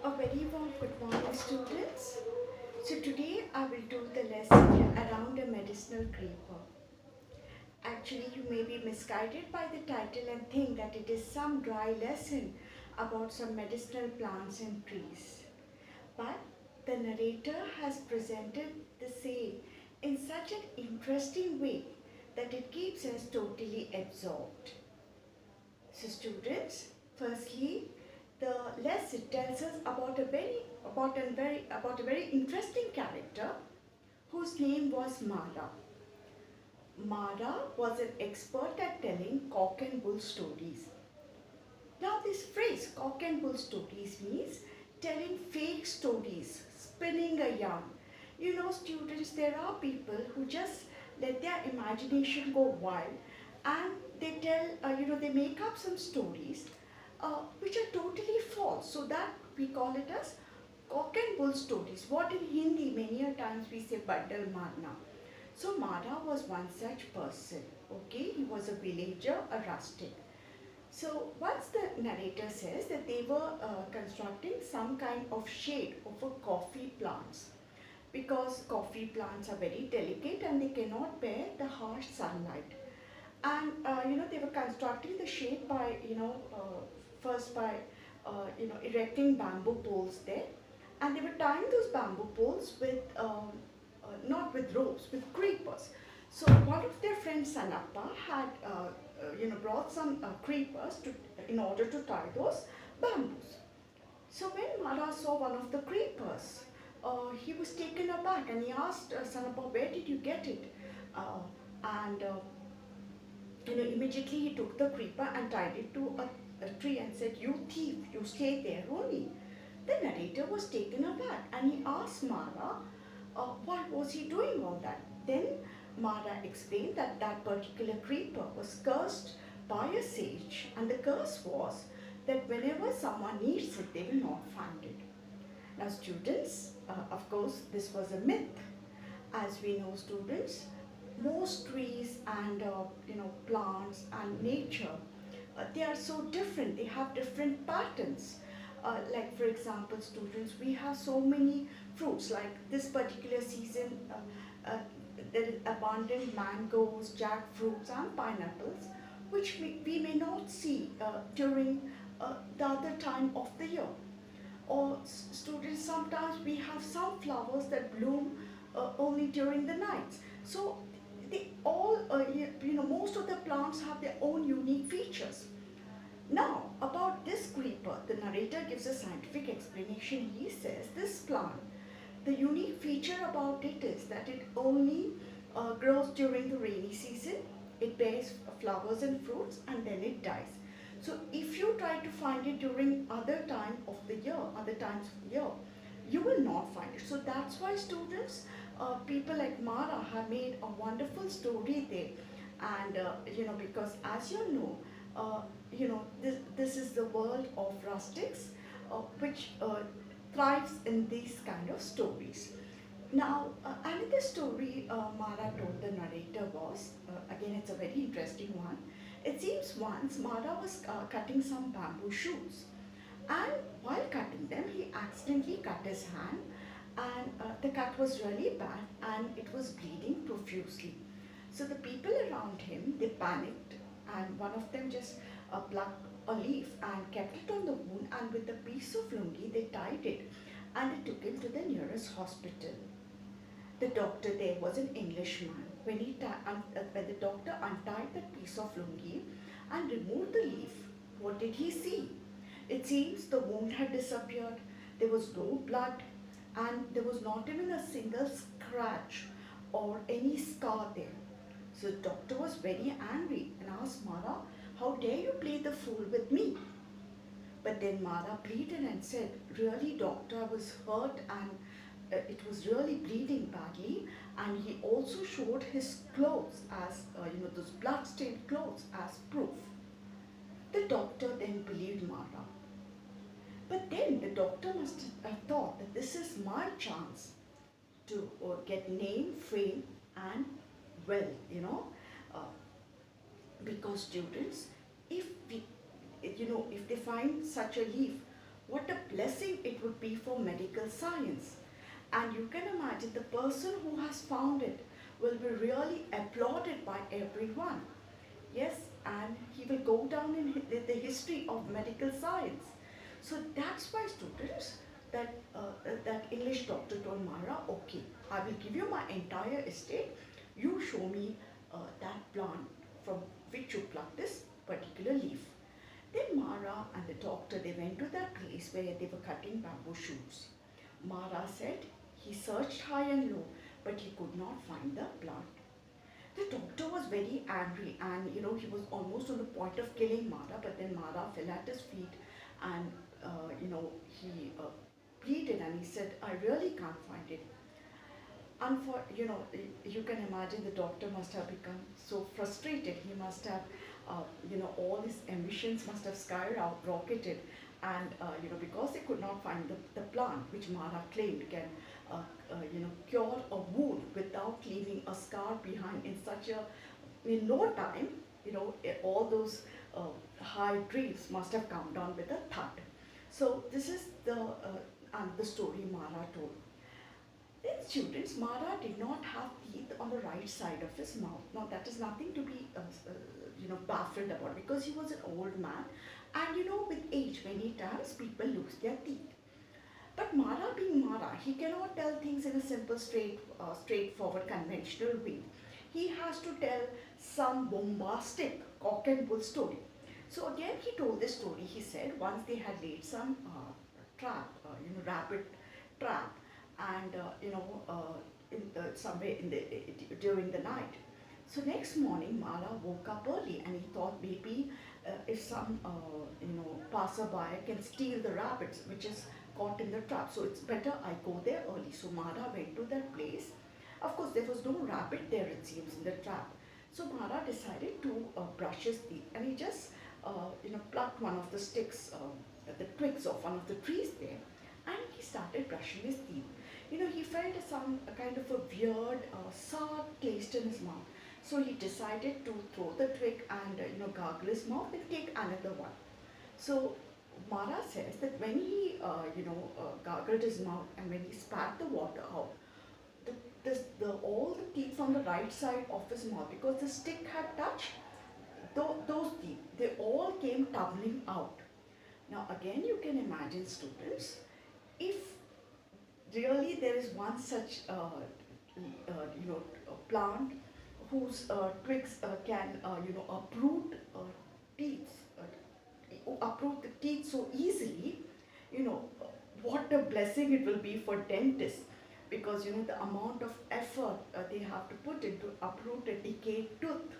A very warm good morning, students. So today I will do the lesson around a medicinal creeper. Actually, you may be misguided by the title and think that it is some dry lesson about some medicinal plants and trees. But the narrator has presented the same in such an interesting way that it keeps us totally absorbed. So students, firstly, the lesson tells us about a very interesting character whose name was Mara. Mara was an expert at telling cock and bull stories. Now this phrase cock and bull stories means telling fake stories, spinning a yarn. You know students, there are people who just let their imagination go wild and they they make up some stories which are totally false. So that we call it as cock and bull stories. What in Hindi many a times we say bandal marna. So Mara was one such person. Okay, he was a villager, a rustic. So once the narrator says that they were constructing some kind of shade over coffee plants because coffee plants are very delicate and they cannot bear the harsh sunlight. And they were constructing the shade by first by erecting bamboo poles there, and they were tying those bamboo poles with not with ropes, with creepers. So one of their friends, Sanappa, had brought some creepers in order to tie those bamboos. So when Mara saw one of the creepers, he was taken aback and he asked Sanappa, "Where did you get it?" And immediately he took the creeper and tied it to a tree and said, "You thief, you stay there only." The narrator was taken aback and he asked Mara, why was he doing all that? Then Mara explained that that particular creeper was cursed by a sage, and the curse was that whenever someone needs it, they will not find it. Now students, of course, this was a myth. As we know students, most trees and plants and nature, they are so different. They have different patterns. Like for example, students, we have so many fruits. Like this particular season, there is abundant mangoes, jackfruits, and pineapples, which we may not see during the other time of the year. Or students, sometimes we have some flowers that bloom only during the nights. So they all, most of the plants have their own unique features. Now, about this creeper, the narrator gives a scientific explanation. He says this plant, the unique feature about it is that it only grows during the rainy season. It bears flowers and fruits and then it dies. So if you try to find it during other times of the year, you will not find it. So that's why students, people like Mara have made a wonderful story there. And because as you know, this is the world of rustics, which thrives in these kind of stories. Now, another story Mara told the narrator was, again it's a very interesting one. It seems once Mara was cutting some bamboo shoots, and while cutting them he accidentally cut his hand, and the cut was really bad and it was bleeding profusely. So the people around him, they panicked, and one of them just plucked a leaf and kept it on the wound, and with a piece of lungi they tied it and they took him to the nearest hospital. The doctor there was an Englishman. When the doctor untied that piece of lungi and removed the leaf, what did he see? It seems the wound had disappeared. There was no blood, and there was not even a single scratch or any scar there. So the doctor was very angry and asked Mara, "How dare you play the fool with me?" But then Mara pleaded and said, "Really doctor, I was hurt and it was really bleeding badly." And he also showed his clothes as, those blood-stained clothes as proof. The doctor then believed Mara. But then the doctor must have thought that this is my chance to get name, fame, and wealth, because students, if we, if they find such a leaf what a blessing it would be for medical science. And you can imagine the person who has found it will be really applauded by everyone. Yes, and he will go down in the history of medical science. So that's why, students, that English doctor told Mara, okay, I will give you my entire estate. You show me that plant from which you pluck this particular leaf. Then Mara and the doctor, they went to that place where they were cutting bamboo shoots. Mara said he searched high and low, but he could not find the plant. The doctor was very angry, and he was almost on the point of killing Mara, but then Mara fell at his feet, and he pleaded and he said, I really can't find it. And for you can imagine the doctor must have become so frustrated. He must have all his ambitions must have skyrocketed, and because they could not find the plant which Mara claimed can cure a wound without leaving a scar behind in such a in no time. All those high dreams must have come down with a thud. So this is the story Mara told. Then, students, Mara did not have teeth on the right side of his mouth. Now that is nothing to be baffled about, because he was an old man, and with age many times people lose their teeth. But Mara being Mara, he cannot tell things in a simple, straightforward, conventional way. He has to tell some bombastic cock and bull story. So again, he told this story. He said once they had laid some trap, rabbit trap, and somewhere during the night. So next morning, Mara woke up early, and he thought maybe if some passerby can steal the rabbits which is caught in the trap, so it's better I go there early. So Mara went to that place. Of course, there was no rabbit there, it seems, in the trap. So Mara decided to brush his teeth, and he just plucked one of the sticks, the twigs of one of the trees there, and he started brushing his teeth. He felt some kind of a weird, sour taste in his mouth. So he decided to throw the twig and gargle his mouth and take another one. So Mara says that when he gargled his mouth and when he spat the water out, all the teeth on the right side of his mouth, because the stick had touched those teeth, they all came tumbling out. Now again, you can imagine, students, if really there is one such plant whose twigs can uproot teeth, uproot the teeth so easily, what a blessing it will be for dentists, because the amount of effort they have to put into uproot a decayed tooth,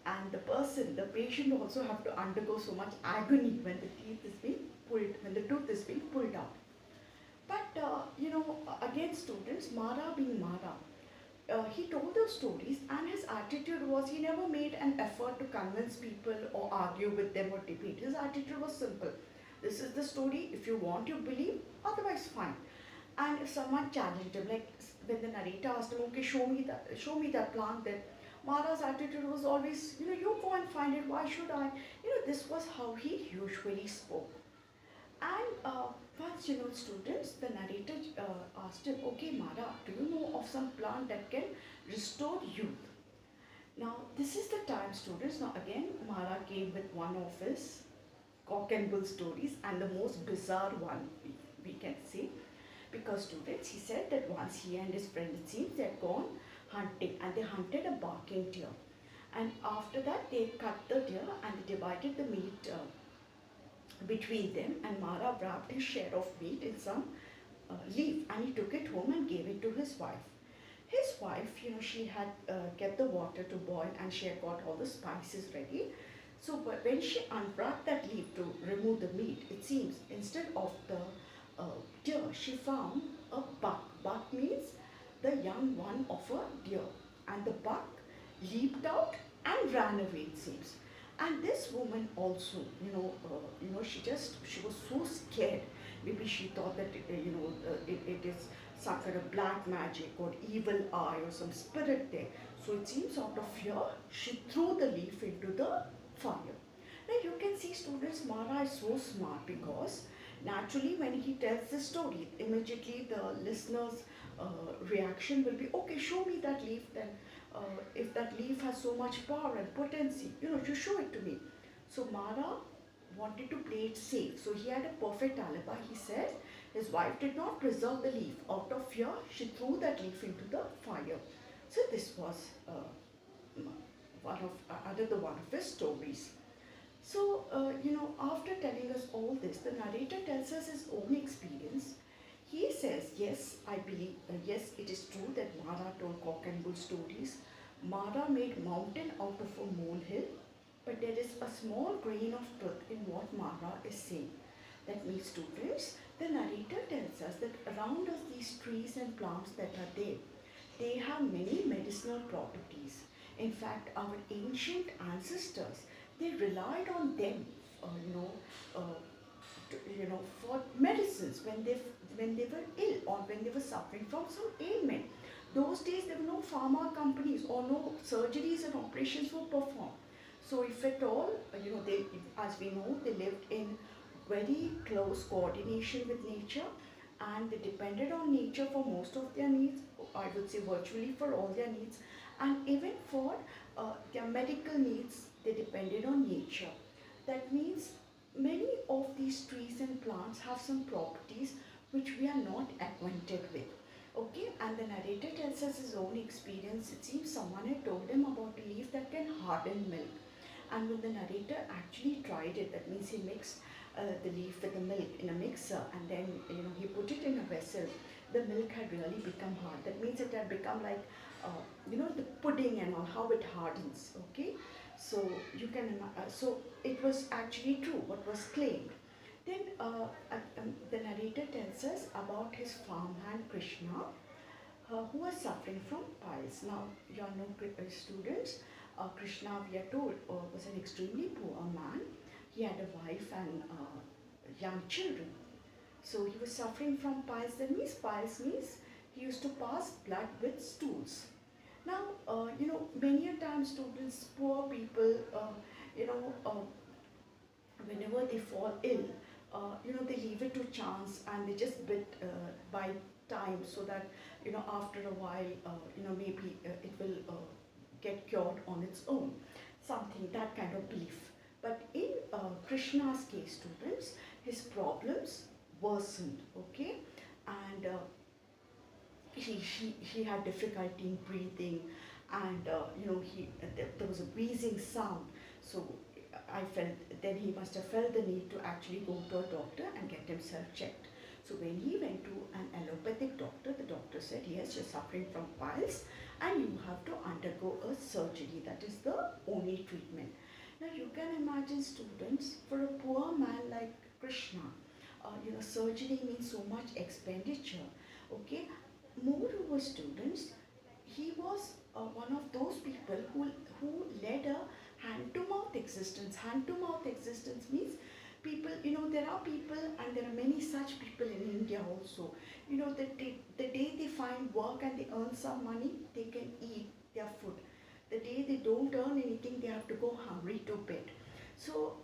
and the patient also have to undergo so much agony when the tooth is being pulled out. But again, students, Mara being Mara, he told those stories, and his attitude was he never made an effort to convince people or argue with them or debate. His attitude was simple. This is the story. If you want, you believe. Otherwise, fine. And if someone challenged him, like when the narrator asked him, okay, show me that plant, then Mara's attitude was always, you go and find it. Why should I? This was how he usually spoke. And once, students, the narrator asked him, okay, Mara, do you know of some plant that can restore youth? Now, this is the time, students. Now, again, Mara came with one of his cock and bull stories, and the most bizarre one, we can say. Because, students, he said that once he and his friend, it seems, they had gone hunting, and they hunted a barking deer. And after that, they cut the deer and they divided the meat between them, and Mara wrapped his share of meat in some leaf, and he took it home and gave it to his wife. His wife, she had kept the water to boil, and she had got all the spices ready. So when she unwrapped that leaf to remove the meat, it seems instead of the deer, she found a buck. Buck means the young one of a deer, and the buck leaped out and ran away, it seems. And this woman also, she was so scared. Maybe she thought that it is some kind of black magic or evil eye or some spirit there. So it seems out of fear, she threw the leaf into the fire. Now you can see, students, Mara is so smart, because Naturally, when he tells the story, immediately the listener's reaction will be, okay, show me that leaf then. If that leaf has so much power and potency, you show it to me. So Mara wanted to play it safe. So he had a perfect alibi. He said his wife did not preserve the leaf. Out of fear, she threw that leaf into the fire. So this was another one of his stories. So, after telling us all this, the narrator tells us his own experience. He says, yes, I believe, yes, it is true that Mara told cock and bull stories. Mara made mountain out of a molehill, but there is a small grain of truth in what Mara is saying. That means, students, the narrator tells us that around us these trees and plants that are there, they have many medicinal properties. In fact, our ancient ancestors, they relied on them, uh, you know, uh, for medicines when they were ill or when they were suffering from some ailment. Those days there were no pharma companies or no surgeries and operations were performed. So if at all, they, as we know, they lived in very close coordination with nature, and they depended on nature for most of their needs. I would say virtually for all their needs, and even for their medical needs, they depended on nature. That means many of these trees and plants have some properties which we are not acquainted with. Okay, and the narrator tells us his own experience. It seems someone had told him about a leaf that can harden milk. And when the narrator actually tried it, that means he mixed the leaf with the milk in a mixer, and then he put it in a vessel. The milk had really become hard. That means it had become like the pudding and all, how it hardens. Okay, so you can so it was actually true what was claimed. Then the narrator tells us about his farmhand Krishna, who was suffering from piles. Now, you all know, students, Krishna, we are told, was an extremely poor man. He had a wife and young children. So he was suffering from piles. That means piles means he used to pass blood with stools. Now, many a time students, poor people, you know, uh, whenever they fall ill, they leave it to chance and they just buy time so that, after a while, maybe it will get cured on its own. Something, that kind of belief. But in Krishna's case, students, his problems worsened, okay? And he had difficulty in breathing, and there was a wheezing sound. So I felt, then he must have felt the need to actually go to a doctor and get himself checked. So when he went to an allopathic doctor, the doctor said, yes, you're suffering from piles and you have to undergo a surgery. That is the only treatment. Now you can imagine, students, for a poor man like Krishna, surgery means so much expenditure. Okay, moreover, students, he was one of those people who led a hand-to-mouth existence. Hand-to-mouth existence means people, there are people, and there are many such people in India also. The day they find work and they earn some money, they can eat their food. The day they don't earn anything, they have to go hungry to bed. So,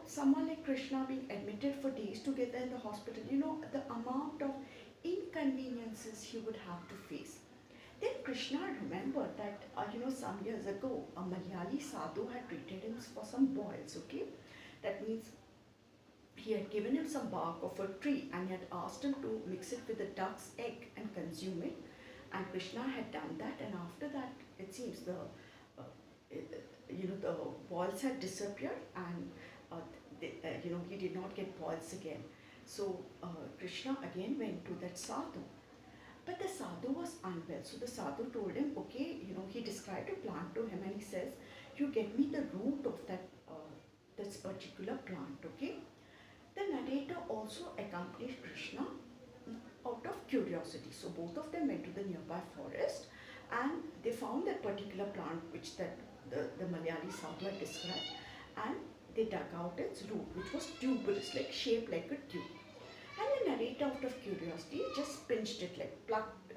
someone like Krishna being admitted for days together in the hospital, the amount of inconveniences he would have to face. Then Krishna remembered that, some years ago, a Malayali sadhu had treated him for some boils, okay? That means he had given him some bark of a tree and he had asked him to mix it with a duck's egg and consume it. And Krishna had done that, and after that, it seems the boils had disappeared, and he did not get boils again. So Krishna again went to that sadhu. But the sadhu was unwell. So the sadhu told him, okay, he described a plant to him and he says, you get me the root of this particular plant, okay? The narrator also accompanied Krishna out of curiosity. So both of them went to the nearby forest and they found that particular plant which the Malayali sadhu had described, and they dug out its root, which was tuberous, like shaped like a tube. And the narrator, out of curiosity, just pinched it, like plucked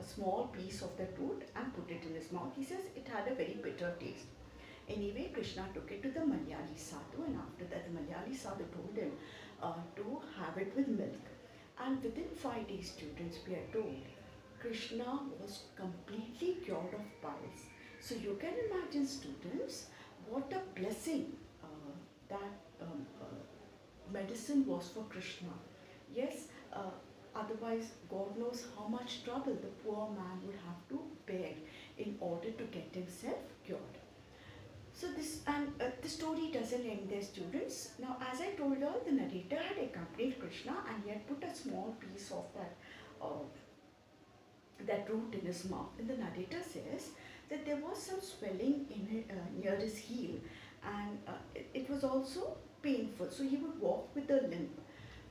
a small piece of the root and put it in his mouth. He says it had a very bitter taste. Anyway, Krishna took it to the Malayali sadhu, and after that, the Malayali sadhu told him, to have it with milk. And within 5 days, students, we are told, Krishna was completely cured of piles. So you can imagine, students, what a blessing that medicine was for Krishna. Yes, otherwise, God knows how much trouble the poor man would have to bear in order to get himself cured. So the story doesn't end there, students. Now, as I told you, the narrator had accompanied Krishna and he had put a small piece of that root in his mouth. And the narrator says that there was some swelling near his heel, and it was also painful. So he would walk with a limp.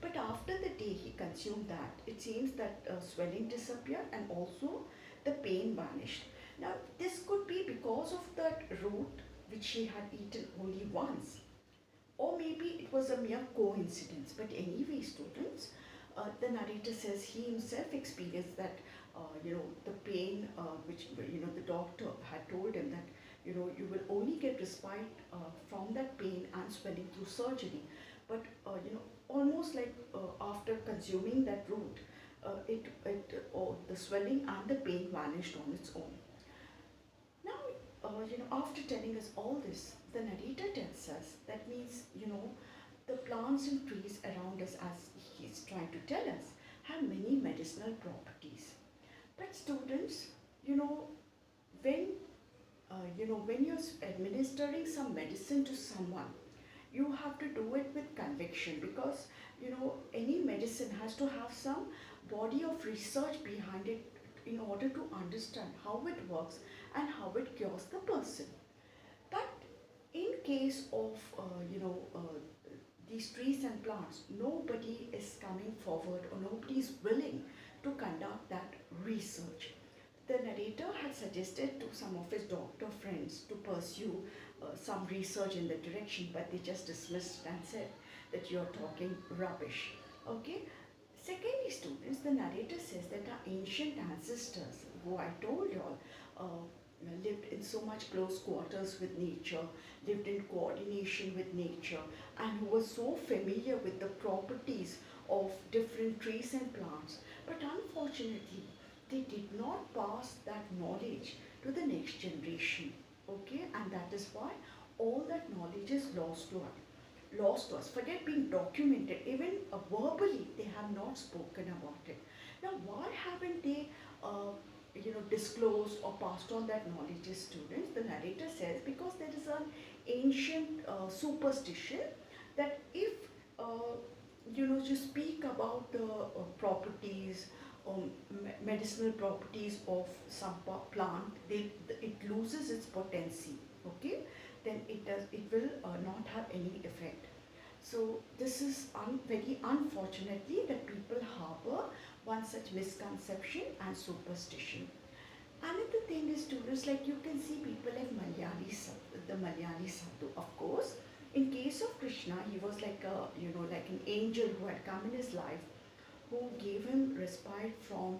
But after the day he consumed that, it seems that swelling disappeared and also the pain vanished. Now, this could be because of that root which he had eaten only once, or maybe it was a mere coincidence. But anyway, students, the narrator says he himself experienced that, the pain which, the doctor had told him that, you will only get respite from that pain and swelling through surgery. But, almost like after consuming that root, the swelling and the pain vanished on its own. Now, after telling us all this, the narrator tells us that means, the plants and trees around us, as he's trying to tell us, have many medicinal properties. But students, you know, when when you're administering some medicine to someone, you have to do it with conviction, because any medicine has to have some body of research behind it in order to understand how it works and how it cures the person. But in case of these trees and plants, nobody is coming forward or nobody is willing to conduct that research. The narrator had suggested to some of his doctor friends to pursue some research in that direction, but they just dismissed and said that you're talking rubbish. Okay. Secondly, students, the narrator says that our ancient ancestors, who I told you all, lived in so much close quarters with nature, lived in coordination with nature, and who were so familiar with the properties of different trees and plants. But unfortunately, they did not pass that knowledge to the next generation. Okay, and that is why all that knowledge is lost to us. Lost to us. Forget being documented, even verbally, they have not spoken about it. Now, why haven't they, disclosed or passed on that knowledge to students? The narrator says because there is an ancient superstition that if you speak about the properties, medicinal properties of some plant, it loses its potency. Okay, then it will not have any effect. So this is very unfortunately that people harbor one such misconception and superstition. Another thing is, students, like you can see people like the Malayali Sadhu. Of course, in case of Krishna, he was like like an angel who had come in his life, who gave him respite from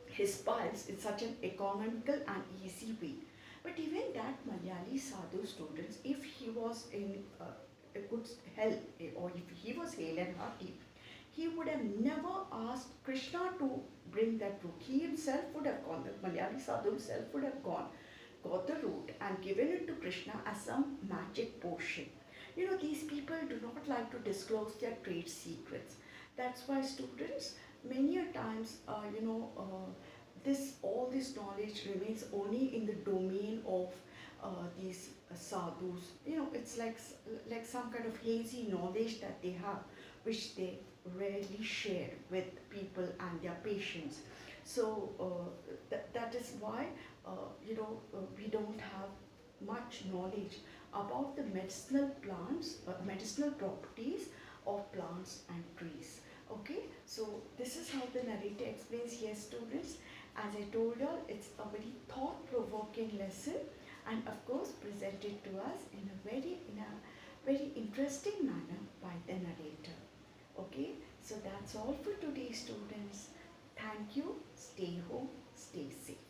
his piles in such an economical and easy way. But even that Malayali Sadhu, students, if he was in a good health, or if he was hale and hearty, he would have never asked Krishna to bring that root. He himself would have gone, the Malayali Sadhu himself would have gone, got the root and given it to Krishna as some magic potion. These people do not like to disclose their trade secrets. That's why, students, many a times, all this knowledge remains only in the domain of these sadhus. It's like some kind of hazy knowledge that they have, which they rarely share with people and their patients. So that is why we don't have much knowledge about the medicinal properties of plants and trees. Okay, so this is how the narrator explains. Yes, students, as I told you all, it's a very thought-provoking lesson, and of course presented to us in a very interesting manner by the narrator. Okay, so that's all for today, students. Thank you. Stay home, stay safe.